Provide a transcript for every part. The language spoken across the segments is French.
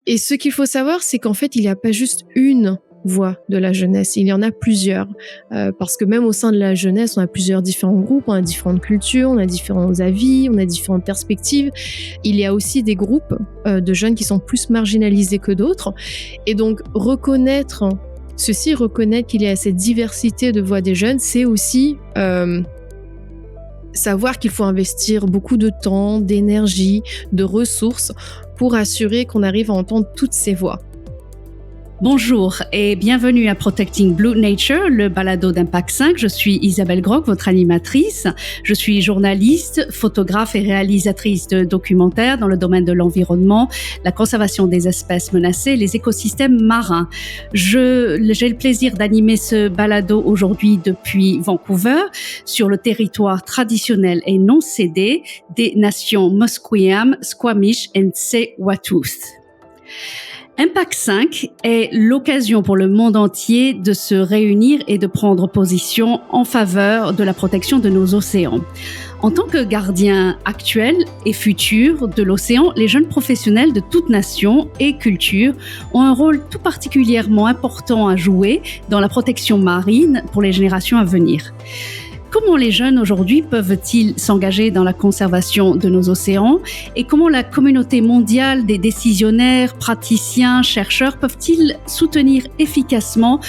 Et ce qu'il faut savoir, c'est qu'en fait, il n'y a pas juste une voix de la jeunesse, il y en a plusieurs. Parce que même au sein de la jeunesse, on a plusieurs différents groupes, on a différentes cultures, on a différents avis, on a différentes perspectives. Il y a aussi des groupes de jeunes qui sont plus marginalisés que d'autres. Et donc, reconnaître qu'il y a cette diversité de voix des jeunes, c'est aussi savoir qu'il faut investir beaucoup de temps, d'énergie, de ressources pour assurer qu'on arrive à entendre toutes ces voix. Bonjour et bienvenue à Protecting Blue Nature, le balado d'Impact 5. Je suis Isabelle Groc, votre animatrice. Je suis journaliste, photographe et réalisatrice de documentaires dans le domaine de l'environnement, la conservation des espèces menacées et les écosystèmes marins. J'ai le plaisir d'animer ce balado aujourd'hui depuis Vancouver, sur le territoire traditionnel et non cédé des nations Musqueam, Squamish et Tsleil-Waututh. Impact 5 est l'occasion pour le monde entier de se réunir et de prendre position en faveur de la protection de nos océans. En tant que gardiens actuels et futurs de l'océan, les jeunes professionnels de toutes nations et cultures ont un rôle tout particulièrement important à jouer dans la protection marine pour les générations à venir. Comment les jeunes aujourd'hui peuvent-ils s'engager dans la conservation de nos océans et comment la communauté mondiale des décisionnaires, praticiens, chercheurs peuvent-ils soutenir efficacement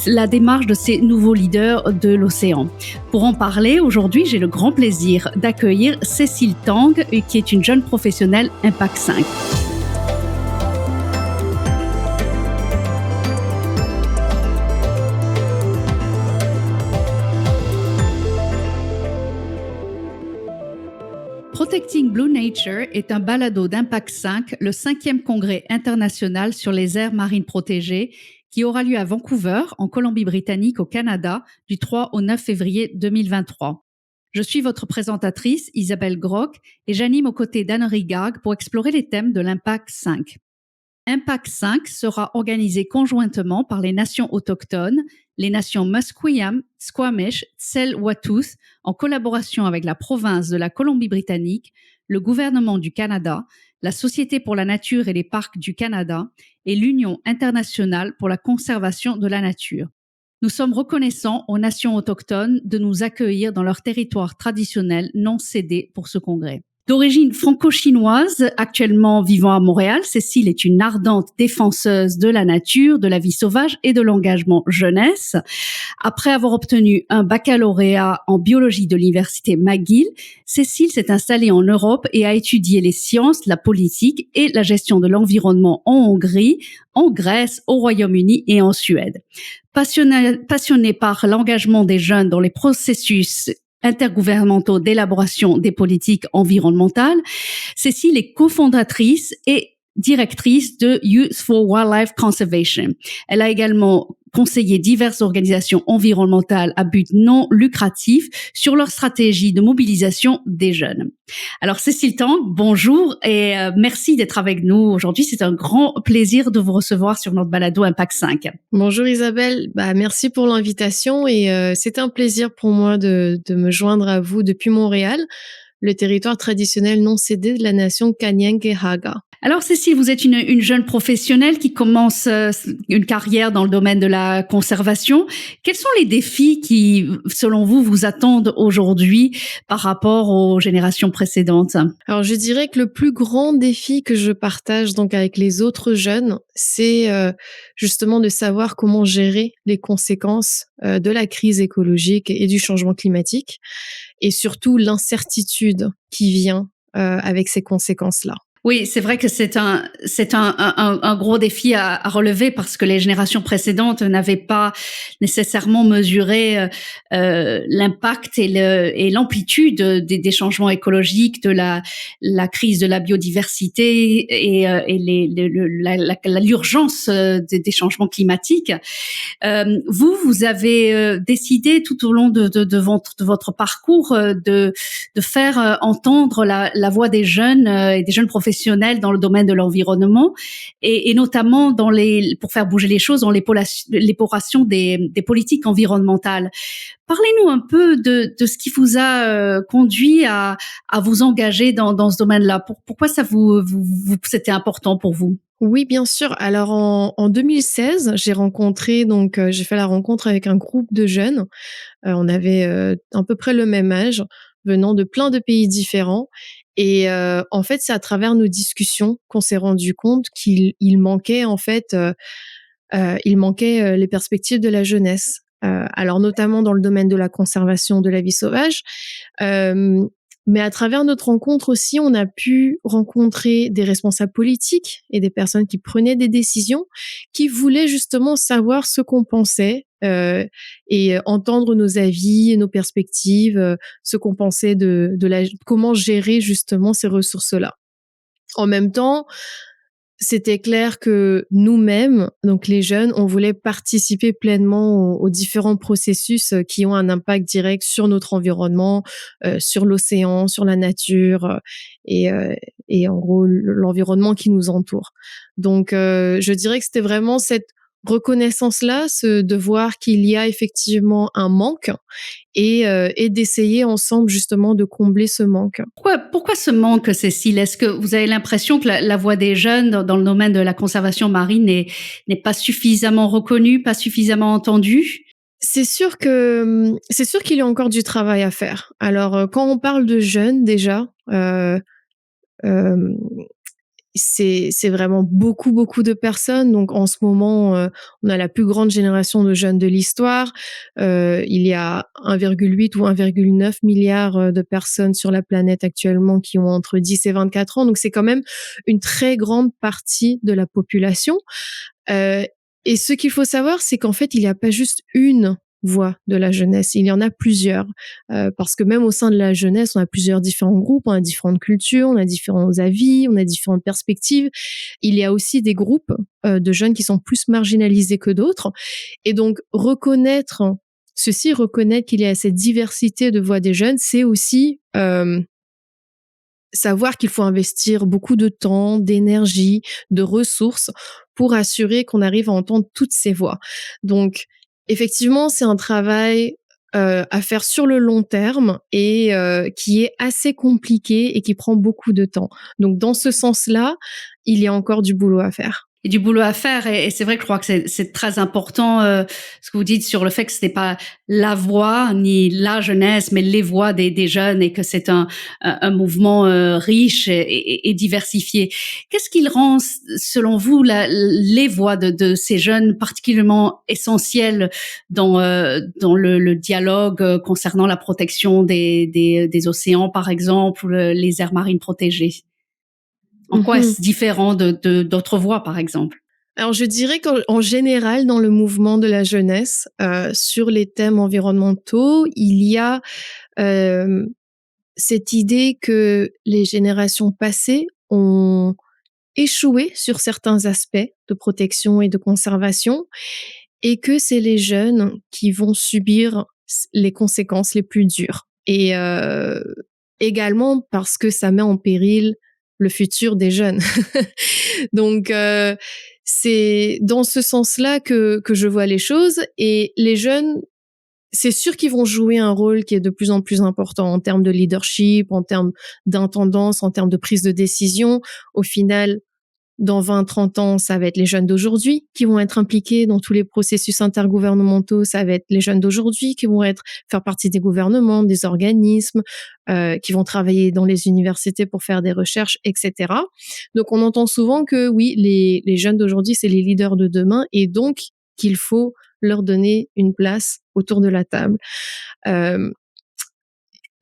la démarche de ces nouveaux leaders de l'océan? Pour en parler, aujourd'hui, j'ai le grand plaisir d'accueillir Cécile Tang, qui est une jeune professionnelle Impact 5. Protecting Blue Nature est un balado d'Impact 5, le 5e congrès international sur les aires marines protégées, qui aura lieu à Vancouver, en Colombie-Britannique, au Canada, du 3 au 9 février 2023. Je suis votre présentatrice, Isabelle Groc, et j'anime aux côtés d'Anne-Marie Garg pour explorer les thèmes de l'Impact 5. Impact 5 sera organisé conjointement par les nations autochtones, les nations Musqueam, Squamish, Tsleil-Waututh, en collaboration avec la province de la Colombie-Britannique, le gouvernement du Canada, la Société pour la nature et les parcs du Canada et l'Union internationale pour la conservation de la nature. Nous sommes reconnaissants aux nations autochtones de nous accueillir dans leur territoire traditionnel non cédé pour ce congrès. D'origine franco-chinoise, actuellement vivant à Montréal, Cécile est une ardente défenseuse de la nature, de la vie sauvage et de l'engagement jeunesse. Après avoir obtenu un baccalauréat en biologie de l'université McGill, Cécile s'est installée en Europe et a étudié les sciences, la politique et la gestion de l'environnement en Hongrie, en Grèce, au Royaume-Uni et en Suède. Passionnée par l'engagement des jeunes dans les processus intergouvernementaux d'élaboration des politiques environnementales, Cécile est cofondatrice et directrice de Youth for Wildlife Conservation. Elle a également conseillé diverses organisations environnementales à but non lucratif sur leur stratégie de mobilisation des jeunes. Alors Cécile Tang, bonjour et merci d'être avec nous aujourd'hui. C'est un grand plaisir de vous recevoir sur notre balado Impact 5. Bonjour Isabelle, merci pour l'invitation et c'est un plaisir pour moi de me joindre à vous depuis Montréal, le territoire traditionnel non cédé de la nation Kanien'kehá:ka. Alors Cécile, vous êtes une jeune professionnelle qui commence une carrière dans le domaine de la conservation. Quels sont les défis qui, selon vous, vous attendent aujourd'hui par rapport aux générations précédentes? Alors je dirais que le plus grand défi que je partage donc avec les autres jeunes, c'est justement de savoir comment gérer les conséquences de la crise écologique et du changement climatique, et surtout l'incertitude qui vient avec ces conséquences-là. Oui, c'est vrai que c'est un gros défi à relever parce que les générations précédentes n'avaient pas nécessairement mesuré l'impact et l'amplitude des changements écologiques, de la crise de la biodiversité et l'urgence des changements climatiques. Vous avez décidé tout au long de votre parcours de faire entendre la voix des jeunes et des jeunes professionnels professionnels dans le domaine de l'environnement et notamment pour faire bouger les choses dans l'élaboration des politiques environnementales. Parlez-nous un peu de ce qui vous a conduit à vous engager dans ce domaine-là. Pourquoi ça c'était important pour vous? Oui, bien sûr. Alors en 2016, j'ai fait la rencontre avec un groupe de jeunes. On avait, à peu près le même âge, venant de plein de pays différents et en fait, c'est à travers nos discussions qu'on s'est rendu compte qu'il manquait en fait, les perspectives de la jeunesse. Alors notamment dans le domaine de la conservation de la vie sauvage, hem, mais à travers notre rencontre aussi, on a pu rencontrer des responsables politiques et des personnes qui prenaient des décisions, qui voulaient justement savoir ce qu'on pensait, et entendre nos avis et nos perspectives, ce qu'on pensait de la comment gérer justement ces ressources-là. En même temps, c'était clair que nous-mêmes, donc les jeunes, on voulait participer pleinement aux différents processus, qui ont un impact direct sur notre environnement, sur l'océan, sur la nature, et en gros l'environnement qui nous entoure. Donc je dirais que c'était vraiment cette reconnaissance-là, de voir qu'il y a effectivement un manque et d'essayer ensemble justement de combler ce manque. Pourquoi ce manque, Cécile? Est-ce que vous avez l'impression que la voix des jeunes dans le domaine de la conservation marine n'est pas suffisamment reconnue, pas suffisamment entendue? C'est sûr qu'il y a encore du travail à faire. Alors, quand on parle de jeunes déjà, hem, c'est vraiment beaucoup, beaucoup de personnes. Donc en ce moment, on a la plus grande génération de jeunes de l'histoire. Il y a 1,8 ou 1,9 milliard de personnes sur la planète actuellement qui ont entre 10 et 24 ans. Donc c'est quand même une très grande partie de la population. Heu et ce qu'il faut savoir, c'est qu'en fait, il y a pas juste une voix de la jeunesse, il y en a plusieurs. Parce que même au sein de la jeunesse, on a plusieurs différents groupes, on a différentes cultures, on a différents avis, on a différentes perspectives. Il y a aussi des groupes, de jeunes qui sont plus marginalisés que d'autres et donc reconnaître qu'il y a cette diversité de voix des jeunes, c'est aussi, savoir qu'il faut investir beaucoup de temps, d'énergie, de ressources pour assurer qu'on arrive à entendre toutes ces voix. Donc effectivement, c'est un travail, à faire sur le long terme et qui est assez compliqué et qui prend beaucoup de temps. Donc dans ce sens-là, il y a encore du boulot à faire. Et du boulot à faire et c'est vrai que je crois que c'est très important ce que vous dites sur le fait que ce n'est pas la voix ni la jeunesse mais les voix des jeunes et que c'est un mouvement riche et diversifié. Qu'est-ce qui rend selon vous les voix de ces jeunes particulièrement essentielles dans le dialogue concernant la protection des océans par exemple ou les aires marines protégées? En quoi Mmh. est-ce différent de d'autres voix, par exemple? Alors je dirais qu'en général, dans le mouvement de la jeunesse, sur les thèmes environnementaux, il y a, hem, cette idée que les générations passées ont échoué sur certains aspects de protection et de conservation et que c'est les jeunes qui vont subir les conséquences les plus dures et également parce que ça met en péril le futur des jeunes. Donc c'est dans ce sens-là que je vois les choses et les jeunes, c'est sûr qu'ils vont jouer un rôle qui est de plus en plus important en termes de leadership, en termes d'intendance, en termes de prise de décision. Au final, dans 20-30 ans, ça va être les jeunes d'aujourd'hui qui vont être impliqués dans tous les processus intergouvernementaux. Ça va être les jeunes d'aujourd'hui qui vont faire partie des gouvernements, des organismes, qui vont travailler dans les universités pour faire des recherches, etc. Donc, on entend souvent que oui, les jeunes d'aujourd'hui, c'est les leaders de demain et donc qu'il faut leur donner une place autour de la table. Euh,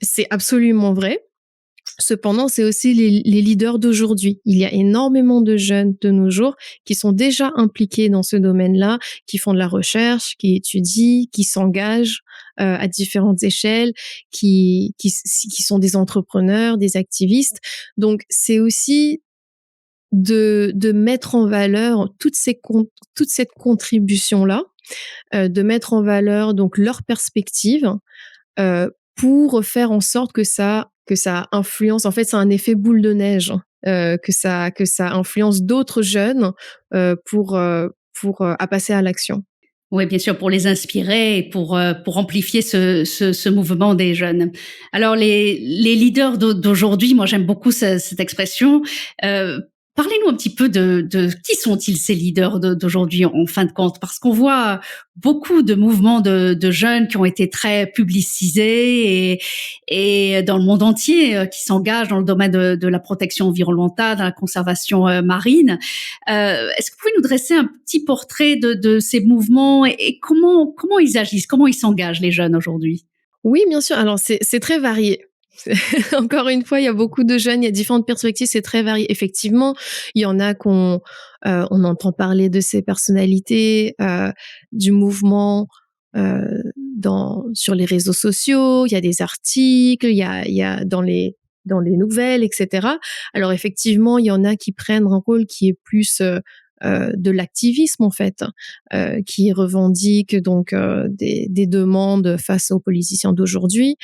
c'est absolument vrai. Cependant, c'est aussi les leaders d'aujourd'hui. Il y a énormément de jeunes de nos jours qui sont déjà impliqués dans ce domaine-là, qui font de la recherche, qui étudient, qui s'engagent à différentes échelles, qui sont des entrepreneurs, des activistes. Donc, c'est aussi de mettre en valeur toute cette contribution-là, de mettre en valeur donc leur perspective, pour faire en sorte que ça influence. En fait, c'est un effet boule de neige. que ça influence d'autres jeunes à passer à l'action. Oui, bien sûr, pour les inspirer et pour amplifier ce mouvement des jeunes. Alors les leaders d'aujourd'hui, moi j'aime beaucoup cette expression. Euh, Parlez-nous un petit peu de qui sont-ils ces leaders d'aujourd'hui en fin de compte, parce qu'on voit beaucoup de mouvements de jeunes qui ont été très publicisés et dans le monde entier qui s'engagent dans le domaine de la protection environnementale, de la conservation marine. Est-ce que vous pouvez nous dresser un petit portrait de ces mouvements et comment ils agissent, comment ils s'engagent les jeunes aujourd'hui? Oui, bien sûr. Alors c'est très varié. Encore une fois, il y a beaucoup de jeunes, il y a différentes perspectives, c'est très varié. Effectivement, il y en a on entend parler de ces personnalités, du mouvement, sur les réseaux sociaux, il y a des articles, il y a dans les nouvelles, et cetera. Alors effectivement, il y en a qui prennent un rôle qui est plus, de l'activisme en fait, qui revendiquent donc, des demandes face aux politiciens d'aujourd'hui.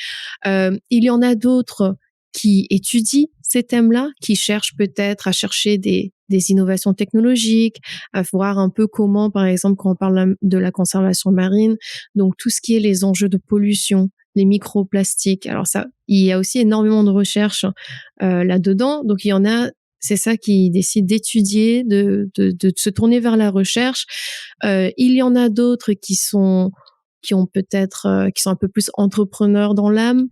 Il y en a d'autres qui étudient ces thèmes-là, qui cherchent peut-être à chercher des innovations technologiques, à voir un peu comment, par exemple, quand on parle de la conservation marine, donc tout ce qui est les enjeux de pollution, les microplastiques. Alors ça, il y a aussi énormément de recherches là-dedans. Donc il y en a, c'est ça qui décide d'étudier, de se tourner vers la recherche. Il y en a d'autres qui ont peut-être, qui sont un peu plus entrepreneurs dans l'âme,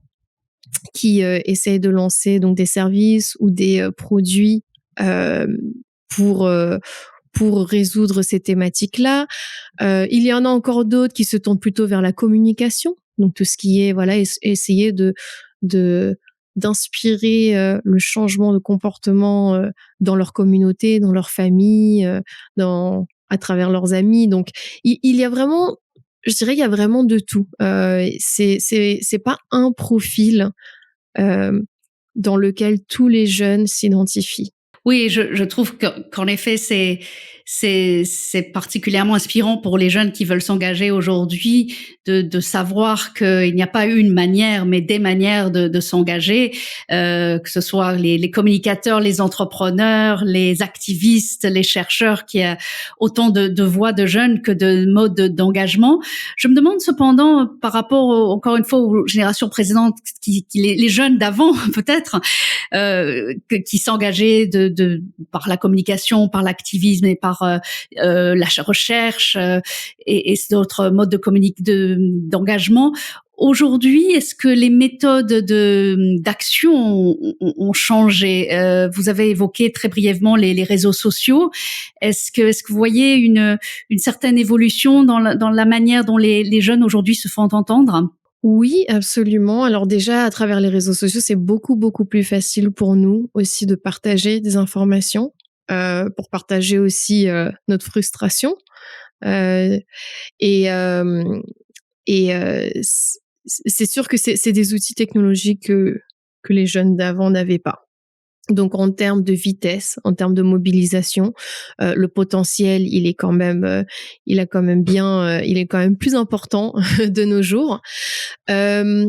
qui essayent de lancer donc des services ou des produits euh, pour euh, pour résoudre ces thématiques-là. Il y en a encore d'autres qui se tournent plutôt vers la communication, donc tout ce qui est voilà essayer de d'inspirer le changement de comportement dans leur communauté, dans leur famille, à travers leurs amis. Donc il y a vraiment, je dirais, il y a vraiment de tout. C'est pas un profil euh, dans lequel tous les jeunes s'identifient. Oui, je trouve qu'en effet, c'est particulièrement inspirant pour les jeunes qui veulent s'engager aujourd'hui de savoir qu'il n'y a pas une manière, mais des manières de s'engager, que ce soit les communicateurs, les entrepreneurs, les activistes, les chercheurs, qu'il y a autant de voix de jeunes que de modes d'engagement. Je me demande cependant, par rapport encore une fois aux générations précédentes, les jeunes d'avant peut-être, qui s'engageaient par la communication, par l'activisme et par la recherche et d'autres modes d'engagement. Aujourd'hui, est-ce que les méthodes d'action ont changé? Vous avez évoqué très brièvement les réseaux sociaux. Est-ce que vous voyez une certaine évolution dans la manière dont les jeunes aujourd'hui se font entendre? Oui, absolument. Alors déjà, à travers les réseaux sociaux, c'est beaucoup, beaucoup plus facile pour nous aussi de partager des informations, pour partager aussi notre frustration. Euh, et c'est sûr que c'est des outils technologiques que les jeunes d'avant n'avaient pas. Donc en termes de vitesse, en termes de mobilisation, le potentiel, il est quand même plus important de nos jours. Euh,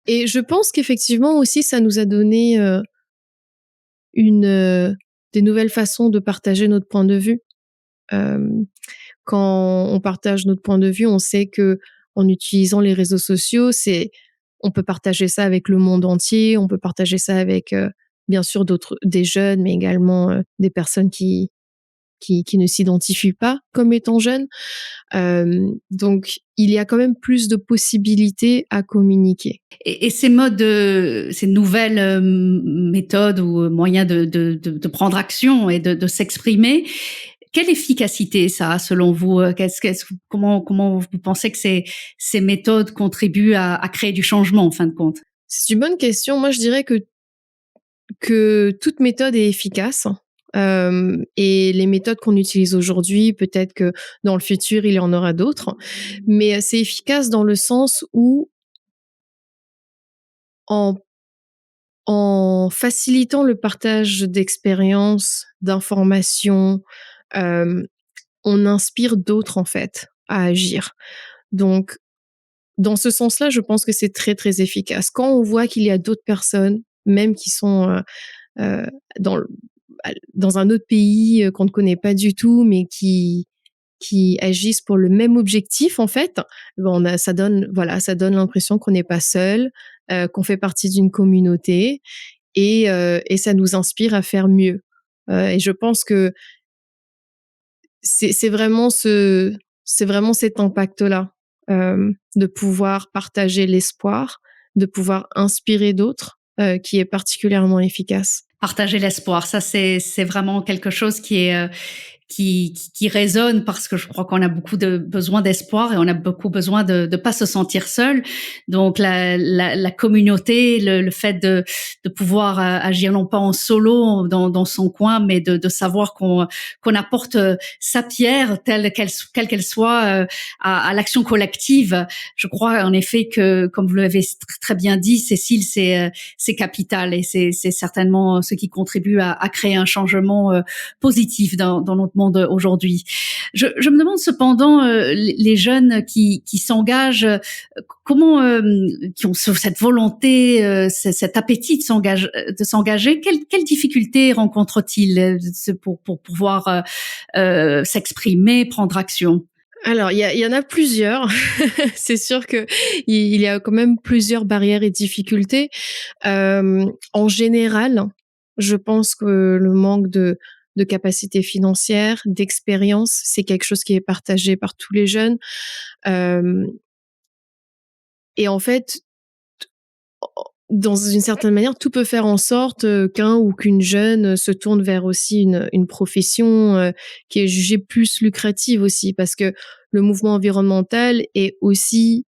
et je pense qu'effectivement aussi, ça nous a donné une des nouvelles façons de partager notre point de vue. Euh, Quand on partage notre point de vue, on sait que en utilisant les réseaux sociaux, on peut partager ça avec le monde entier, on peut partager ça avec bien sûr des jeunes, mais également des personnes qui ne s'identifient pas comme étant jeunes. Donc, il y a quand même plus de possibilités à communiquer. Et ces nouvelles méthodes ou moyens de prendre action et de s'exprimer, quelle efficacité ça a selon vous? Comment vous pensez que ces méthodes contribuent à créer du changement en fin de compte? C'est une bonne question. Moi, je dirais que toute méthode est efficace. Et les méthodes qu'on utilise aujourd'hui, peut-être que dans le futur, il y en aura d'autres. Mais c'est efficace dans le sens où, en, en facilitant le partage d'expériences, d'informations, euh, on inspire d'autres, en fait, à agir. Donc, dans ce sens-là, je pense que c'est très, très efficace. Quand on voit qu'il y a d'autres personnes, même qui sont euh, dans, dans un autre pays qu'on ne connaît pas du tout, mais qui agissent pour le même objectif en fait, ça donne l'impression qu'on n'est pas seul, qu'on fait partie d'une communauté et ça nous inspire à faire mieux. Et je pense que c'est vraiment cet impact-là, de pouvoir partager l'espoir, de pouvoir inspirer d'autres, qui est particulièrement efficace. Partager l'espoir, ça c'est vraiment quelque chose qui est qui résonne parce que je crois qu'on a beaucoup de besoin d'espoir et on a beaucoup besoin de pas se sentir seul. Donc la communauté, le fait de pouvoir agir non pas en solo dans son coin, mais de savoir qu'on apporte sa pierre telle qu'elle soit à l'action collective. Je crois en effet que, comme vous l'avez très bien dit, Cécile, c'est capital et c'est certainement ce qui contribue à créer un changement positif dans notre monde aujourd'hui. Je me demande cependant, les jeunes qui s'engagent, comment, qui ont cette volonté, cet appétit de s'engager, quelles difficultés rencontrent-ils pour pouvoir s'exprimer, prendre action? Alors, il y en a plusieurs. C'est sûr que il y a quand même plusieurs barrières et difficultés. En général, je pense que le manque de capacité financière, d'expérience, c'est quelque chose qui est partagé par tous les jeunes. Et en fait, dans une certaine manière, tout peut faire en sorte qu'un ou qu'une jeune se tourne vers aussi une profession qui est jugée plus lucrative aussi, parce que le mouvement environnemental est aussi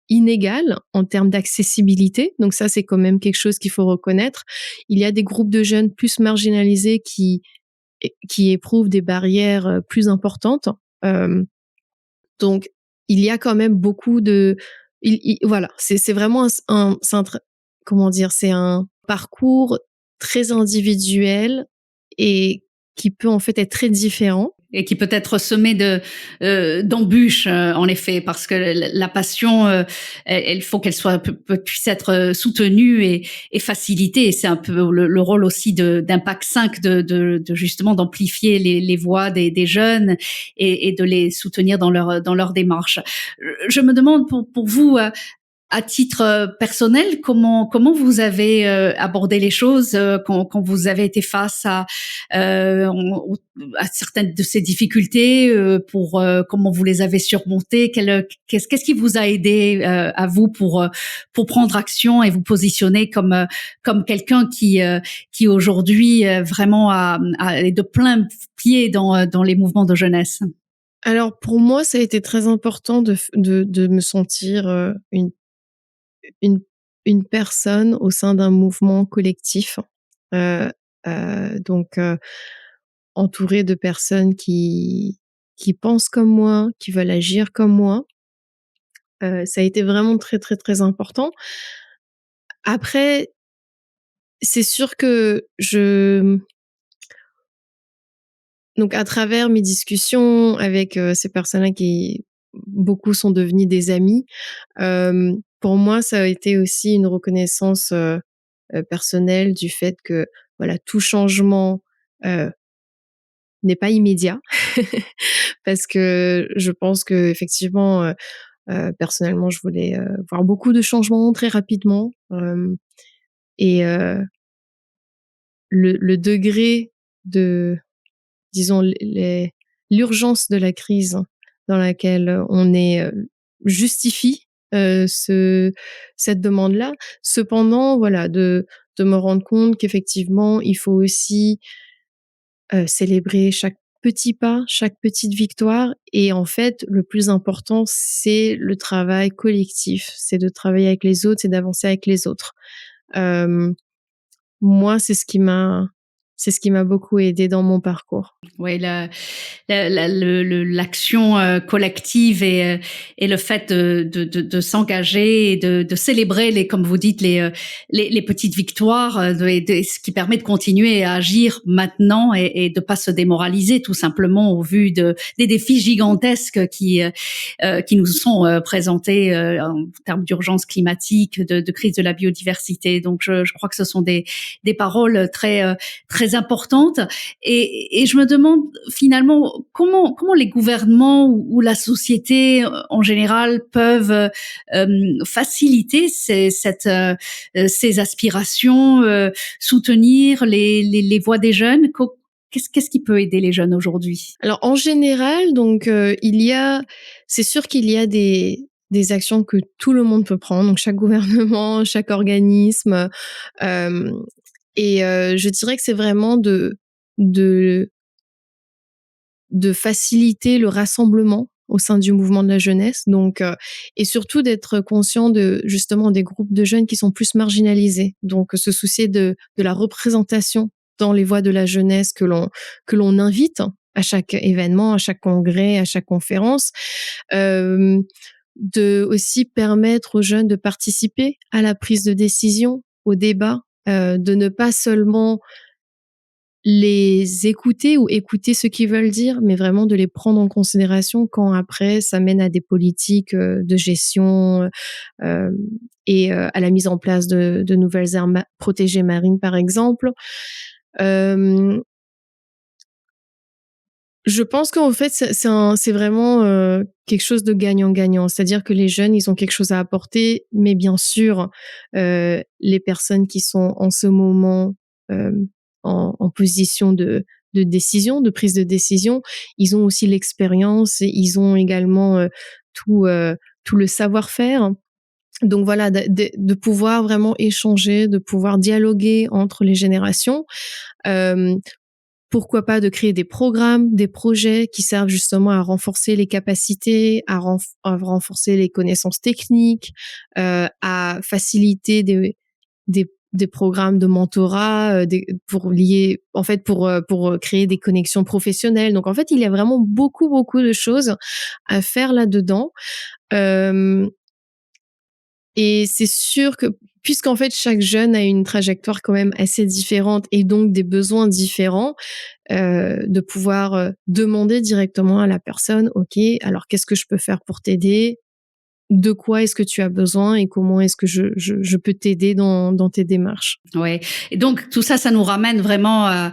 inégal en termes d'accessibilité. Donc ça, c'est quand même quelque chose qu'il faut reconnaître. Il y a des groupes de jeunes plus marginalisés qui éprouvent des barrières plus importantes. Donc, il y a quand même beaucoup de... voilà, c'est vraiment comment dire, c'est un parcours très individuel et qui peut en fait être très différent. Et qui peut être semé d'embûches, en effet, parce que la passion, elle faut qu'elle puisse être soutenue et facilitée. Et c'est un peu le rôle aussi d'Impact 5 de justement d'amplifier les voix des jeunes et de les soutenir dans leur démarche. Je me demande pour vous, à titre personnel, comment vous avez abordé les choses quand vous avez été face à certaines de ces difficultés, pour comment vous les avez surmontées, qu'est-ce qui vous a aidé à vous pour prendre action et vous positionner comme quelqu'un qui aujourd'hui vraiment est de plein pied dans les mouvements de jeunesse? Alors pour moi, ça a été très important de me sentir une, une personne au sein d'un mouvement collectif, euh, donc entourée de personnes qui pensent comme moi, qui veulent agir comme moi. Ça a été vraiment très très très important. Après, c'est sûr que donc à travers mes discussions avec ces personnes-là qui beaucoup sont devenus des amis, pour moi ça a été aussi une reconnaissance personnelle du fait que voilà, tout changement n'est pas immédiat. Parce que je pense que effectivement, personnellement, je voulais voir beaucoup de changements très rapidement, et le degré de, disons, l'urgence de la crise dans laquelle on est justifie cette demande-là. Cependant, voilà, de me rendre compte qu'effectivement, il faut aussi célébrer chaque petit pas, chaque petite victoire. Et en fait, le plus important, c'est le travail collectif. C'est de travailler avec les autres, c'est d'avancer avec les autres. Moi, C'est ce qui m'a beaucoup aidé dans mon parcours. Oui, l'action collective et le fait de s'engager et de célébrer comme vous dites, les petites victoires, ce qui permet de continuer à agir maintenant et de pas se démoraliser tout simplement au vu des défis gigantesques qui nous sont présentés en termes d'urgence climatique, de crise de la biodiversité. Donc, je crois que ce sont des paroles très importantes. Et je me demande finalement comment les gouvernements ou la société en général peuvent faciliter ces aspirations, soutenir les voix des jeunes. Qu'est-ce qui peut aider les jeunes aujourd'hui? Alors en général, donc c'est sûr qu'il y a des actions que tout le monde peut prendre, donc chaque gouvernement, chaque organisme, je dirais que c'est vraiment de de faciliter le rassemblement au sein du mouvement de la jeunesse, donc et surtout d'être conscient de justement des groupes de jeunes qui sont plus marginalisés, donc se soucier de la représentation dans les voix de la jeunesse que l'on invite à chaque événement, à chaque congrès, à chaque conférence, de aussi permettre aux jeunes de participer à la prise de décision, au débat, de ne pas seulement les écouter ou écouter ce qu'ils veulent dire, mais vraiment de les prendre en considération quand après ça mène à des politiques de gestion à la mise en place de nouvelles aires protégées marines, par exemple. Euh, je pense qu'en fait, c'est vraiment quelque chose de gagnant-gagnant. C'est-à-dire que les jeunes, ils ont quelque chose à apporter, mais bien sûr, les personnes qui sont en ce moment euh, en position de décision, de prise de décision, ils ont aussi l'expérience, et ils ont également tout le savoir-faire. Donc voilà, de pouvoir vraiment échanger, de pouvoir dialoguer entre les générations. Euh, Pourquoi pas de créer des programmes, des projets qui servent justement à renforcer les capacités, à renforcer les connaissances techniques, à faciliter des programmes de mentorat, pour créer des connexions professionnelles. Donc en fait, il y a vraiment beaucoup de choses à faire là-dedans. Euh, et c'est sûr que puisqu'en fait chaque jeune a une trajectoire quand même assez différente et donc des besoins différents, de pouvoir demander directement à la personne, OK, alors qu'est-ce que je peux faire pour t'aider? De quoi est-ce que tu as besoin et comment est-ce que je peux t'aider dans tes démarches? Ouais. Et donc tout ça, ça nous ramène vraiment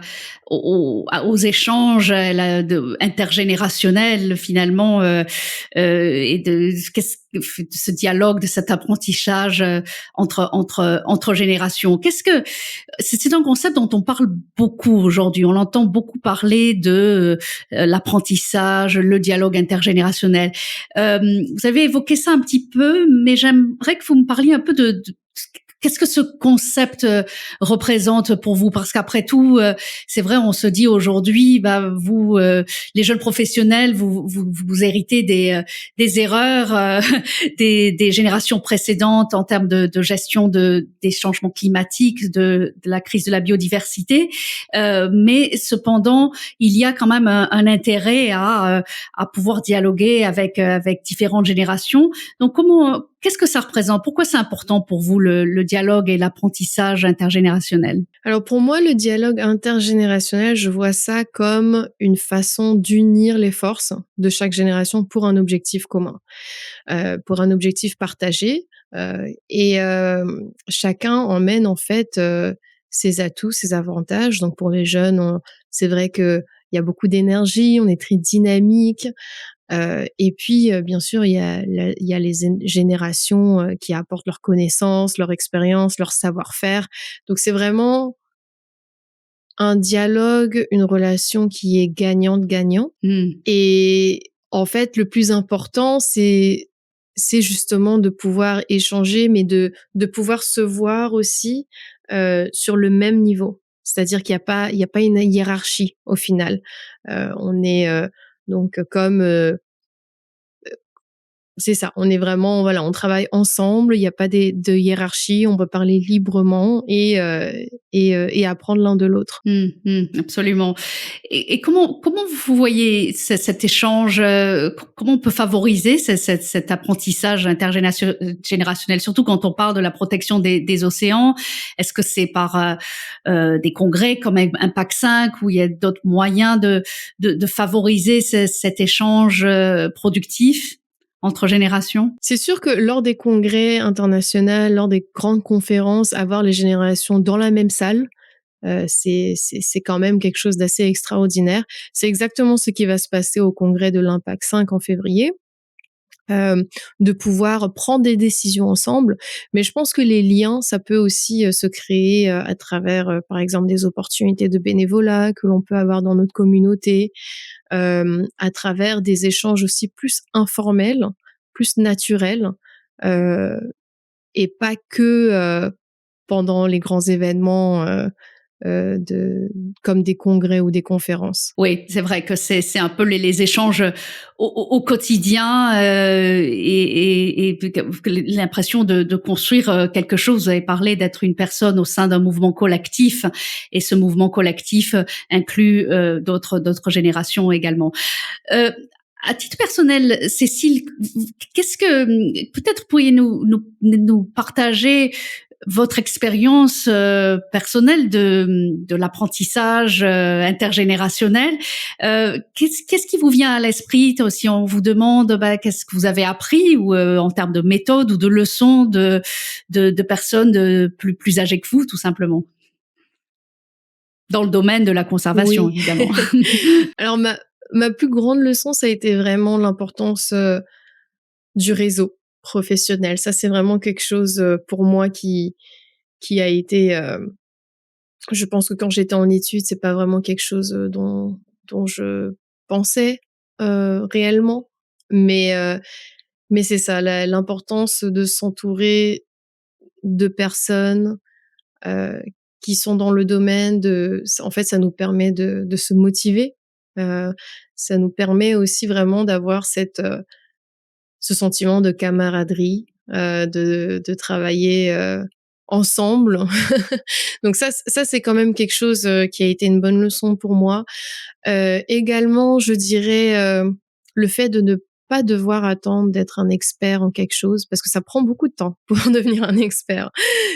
aux échanges intergénérationnels finalement, et de ce dialogue, de cet apprentissage entre générations. C'est un concept dont on parle beaucoup aujourd'hui. On entend beaucoup parler de l'apprentissage, le dialogue intergénérationnel. Vous avez évoqué ça un petit peu, mais j'aimerais que vous me parliez un peu de qu'est-ce que ce concept représente pour vous? Parce qu'après tout, c'est vrai, on se dit aujourd'hui, bah vous, les jeunes professionnels, vous héritez des erreurs des générations précédentes en termes de gestion des changements climatiques, de la crise de la biodiversité. Mais cependant, il y a quand même un intérêt à pouvoir dialoguer avec différentes générations. Donc, qu'est-ce que ça représente? Pourquoi c'est important pour vous le dialogue et l'apprentissage intergénérationnel? Alors pour moi, le dialogue intergénérationnel, je vois ça comme une façon d'unir les forces de chaque génération pour un objectif commun, pour un objectif partagé. Chacun emmène en fait ses atouts, ses avantages. Donc pour les jeunes, c'est vrai qu'il y a beaucoup d'énergie, on est très dynamique. Et puis, bien sûr, il y a les générations qui apportent leurs connaissances, leur expérience, leur savoir-faire. Donc, c'est vraiment un dialogue, une relation qui est gagnante-gagnant. Mmh. Et en fait, le plus important, c'est justement de pouvoir échanger, mais de pouvoir se voir aussi sur le même niveau. C'est-à-dire qu'il y a pas une hiérarchie au final. On est donc comme C'est ça, on est vraiment, voilà, on travaille ensemble, il y a pas de hiérarchie, on peut parler librement et apprendre l'un de l'autre. Absolument. Et comment vous voyez cet échange, comment on peut favoriser cet apprentissage intergénérationnel, surtout quand on parle de la protection des océans? Est-ce que c'est par des congrès comme Impact 5 où il y a d'autres moyens de favoriser cet échange productif entre générations? C'est sûr que lors des congrès internationaux, lors des grandes conférences, avoir les générations dans la même salle, c'est quand même quelque chose d'assez extraordinaire. C'est exactement ce qui va se passer au congrès de l'Impact 5 en février. De pouvoir prendre des décisions ensemble. Mais je pense que les liens, ça peut aussi se créer à travers, par exemple, des opportunités de bénévolat que l'on peut avoir dans notre communauté, à travers des échanges aussi plus informels, plus naturels, euh, et pas que pendant les grands événements de, comme des congrès ou des conférences. Oui, c'est vrai que c'est un peu les échanges au quotidien et l'impression de construire quelque chose. Vous avez parlé d'être une personne au sein d'un mouvement collectif et ce mouvement collectif inclut d'autres générations également. À titre personnel, Cécile, qu'est-ce que peut-être pourriez nous partager votre expérience personnelle de l'apprentissage intergénérationnel, qu'est-ce qui vous vient à l'esprit si on vous demande qu'est-ce que vous avez appris ou en termes de méthode ou de leçons de personnes plus âgées que vous, tout simplement, dans le domaine de la conservation, Oui. évidemment. Alors ma plus grande leçon, ça a été vraiment l'importance du réseau professionnel. Ça, c'est vraiment quelque chose pour moi qui a été. Je pense que quand j'étais en études, c'est pas vraiment quelque chose dont je pensais réellement, mais euh, mais c'est ça, l'importance de s'entourer de personnes euh, qui sont dans le domaine en fait, ça nous permet de se motiver. Euh, Ça nous permet aussi vraiment d'avoir ce sentiment de camaraderie, de travailler ensemble. Donc ça c'est quand même quelque chose qui a été une bonne leçon pour moi. Également, je dirais le fait de ne pas devoir attendre d'être un expert en quelque chose, parce que ça prend beaucoup de temps pour devenir un expert.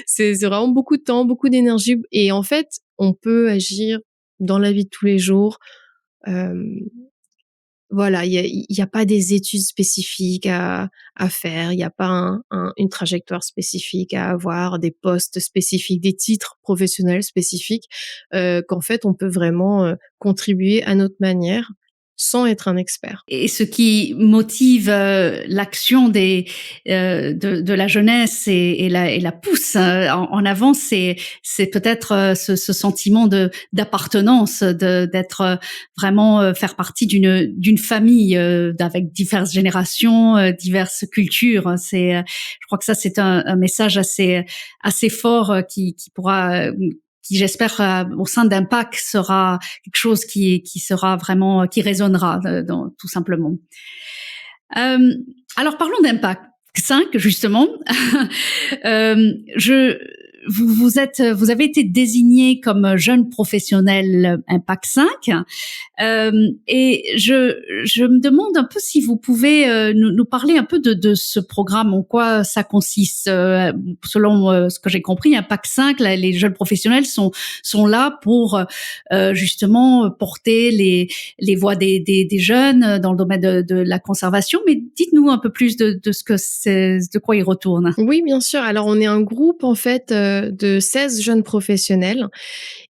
C'est vraiment beaucoup de temps, beaucoup d'énergie, et en fait, on peut agir dans la vie de tous les jours. Euh, voilà, il y a pas des études spécifiques à faire, il y a pas une trajectoire spécifique à avoir, des postes spécifiques, des titres professionnels spécifiques, qu'en fait, on peut vraiment contribuer à notre manière sans être un expert. Et ce qui motive l'action de la jeunesse et la pousse en avant, c'est peut-être ce sentiment d'appartenance, d'être vraiment faire partie d'une famille avec diverses générations, diverses cultures. Je crois que ça c'est un message assez fort qui pourra qui j'espère au sein d'Impact sera quelque chose qui sera vraiment qui résonnera tout simplement. Euh, alors parlons d'Impact 5 justement. Je vous avez été désigné comme jeune professionnel Impact 5 et je me demande un peu si vous pouvez nous parler un peu de ce programme, en quoi ça consiste. Selon ce que j'ai compris, Impact 5, là, les jeunes professionnels sont là pour justement porter les voix des jeunes dans le domaine de la conservation. Mais dites-nous un peu plus de ce que c'est, de quoi ils retournent. Oui, bien sûr. Alors, on est un groupe, en fait, de 16 jeunes professionnels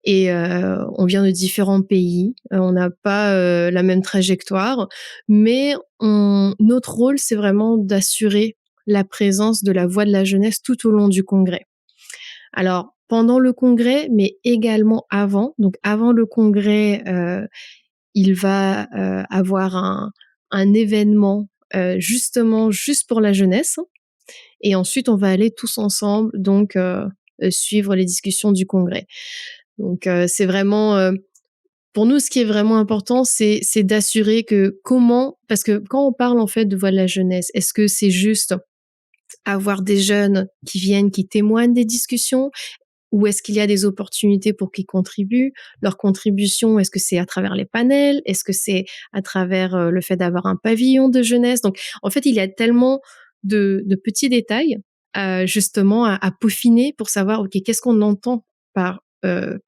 et on vient de différents pays. On n'a pas la même trajectoire, mais notre rôle, c'est vraiment d'assurer la présence de la voix de la jeunesse tout au long du congrès. Alors, pendant le congrès, mais également avant. Donc, avant le congrès, il va avoir un événement justement juste pour la jeunesse. Et ensuite, on va aller tous ensemble donc suivre les discussions du congrès. Donc c'est vraiment Pour nous, ce qui est vraiment important, c'est d'assurer que parce que quand on parle en fait de Voix de la jeunesse, est-ce que c'est juste avoir des jeunes qui viennent, qui témoignent des discussions? Ou est-ce qu'il y a des opportunités pour qu'ils contribuent? Leur contribution, est-ce que c'est à travers les panels? Est-ce que c'est à travers le fait d'avoir un pavillon de jeunesse? Donc, en fait, il y a tellement de petits détails justement à peaufiner pour savoir, OK, qu'est-ce qu'on entend par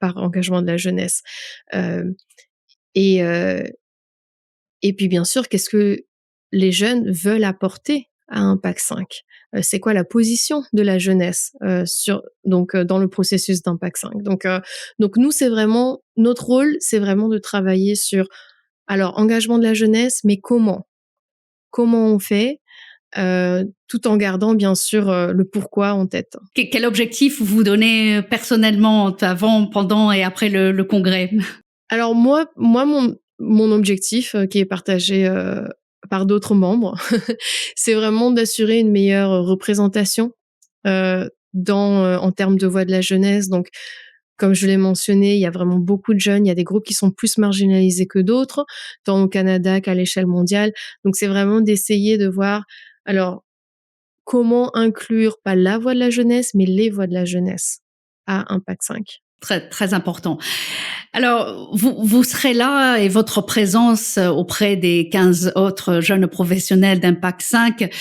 engagement de la jeunesse? Euh, et, euh, et puis, bien sûr, qu'est-ce que les jeunes veulent apporter à Impact 5? C'est quoi la position de la jeunesse dans le processus d'Impact 5? Donc nous, c'est vraiment notre rôle, c'est vraiment de travailler sur alors engagement de la jeunesse, mais comment? Comment on fait tout en gardant bien sûr le pourquoi en tête. Quel objectif vous vous donnez personnellement avant, pendant et après le congrès? Alors moi mon objectif qui est partagé par d'autres membres, c'est vraiment d'assurer une meilleure représentation en termes de voix de la jeunesse. Donc, comme je l'ai mentionné, il y a vraiment beaucoup de jeunes. Il y a des groupes qui sont plus marginalisés que d'autres, tant au Canada qu'à l'échelle mondiale. Donc, c'est vraiment d'essayer de voir, alors, comment inclure, pas la voix de la jeunesse, mais les voix de la jeunesse à Impact 5. Très, très important. Alors, vous serez là et votre présence auprès des 15 autres jeunes professionnels d'Impact 5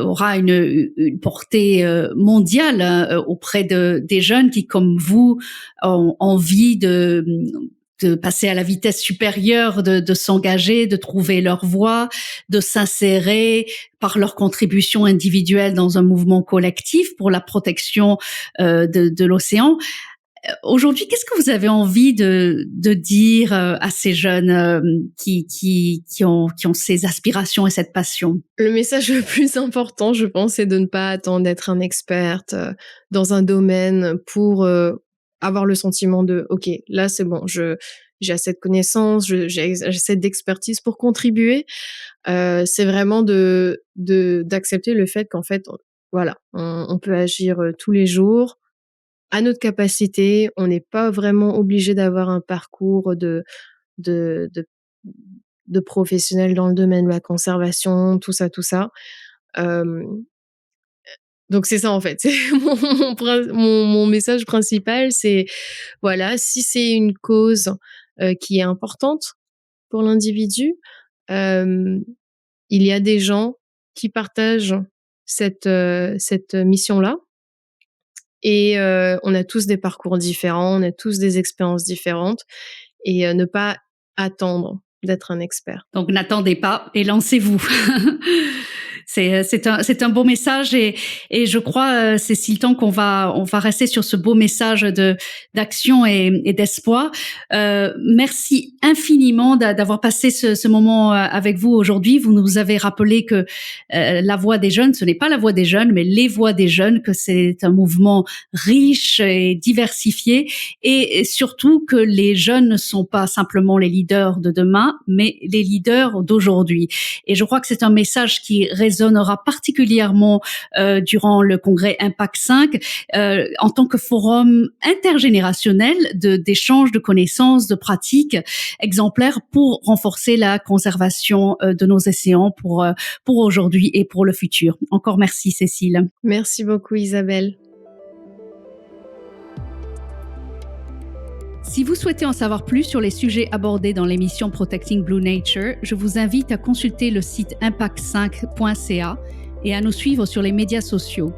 aura une portée mondiale auprès des jeunes qui, comme vous, ont envie de passer à la vitesse supérieure, de s'engager, de trouver leur voie, de s'insérer par leur contribution individuelle dans un mouvement collectif pour la protection de l'océan. Aujourd'hui, qu'est-ce que vous avez envie de dire à ces jeunes qui ont ces aspirations et cette passion? Le message le plus important, je pense, c'est de ne pas attendre d'être un experte dans un domaine pour avoir le sentiment de OK, là c'est bon, j'ai assez de connaissances, j'ai assez d'expertise pour contribuer. C'est vraiment d'accepter le fait qu'en fait, voilà, on peut agir tous les jours à notre capacité. On n'est pas vraiment obligé d'avoir un parcours de, de, de professionnel dans le domaine de la conservation, tout ça, tout ça. Donc c'est ça en fait. C'est mon message principal, c'est voilà, si c'est une cause qui est importante pour l'individu, il y a des gens qui partagent cette mission-là. Et on a tous des parcours différents, on a tous des expériences différentes et ne pas attendre d'être un expert. Donc n'attendez pas et lancez-vous. C'est un beau message et je crois, Cécile, tant qu'on va rester sur ce beau message d'action et d'espoir. Merci infiniment d'avoir passé ce moment avec vous aujourd'hui. Vous nous avez rappelé que la voix des jeunes, ce n'est pas la voix des jeunes, mais les voix des jeunes, que c'est un mouvement riche et diversifié et surtout que les jeunes ne sont pas simplement les leaders de demain, mais les leaders d'aujourd'hui. Et je crois que c'est un message qui résonnera particulièrement durant le congrès Impact 5 en tant que forum intergénérationnel d'échange de connaissances, de pratiques exemplaires pour renforcer la conservation de nos océans pour aujourd'hui et pour le futur. Encore merci, Cécile. Merci beaucoup, Isabelle. Si vous souhaitez en savoir plus sur les sujets abordés dans l'émission Protecting Blue Nature, je vous invite à consulter le site impact5.ca et à nous suivre sur les médias sociaux.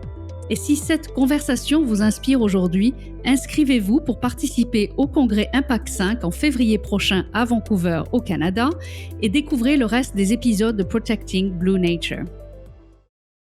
Et si cette conversation vous inspire aujourd'hui, inscrivez-vous pour participer au congrès Impact 5 en février prochain à Vancouver, au Canada, et découvrez le reste des épisodes de Protecting Blue Nature.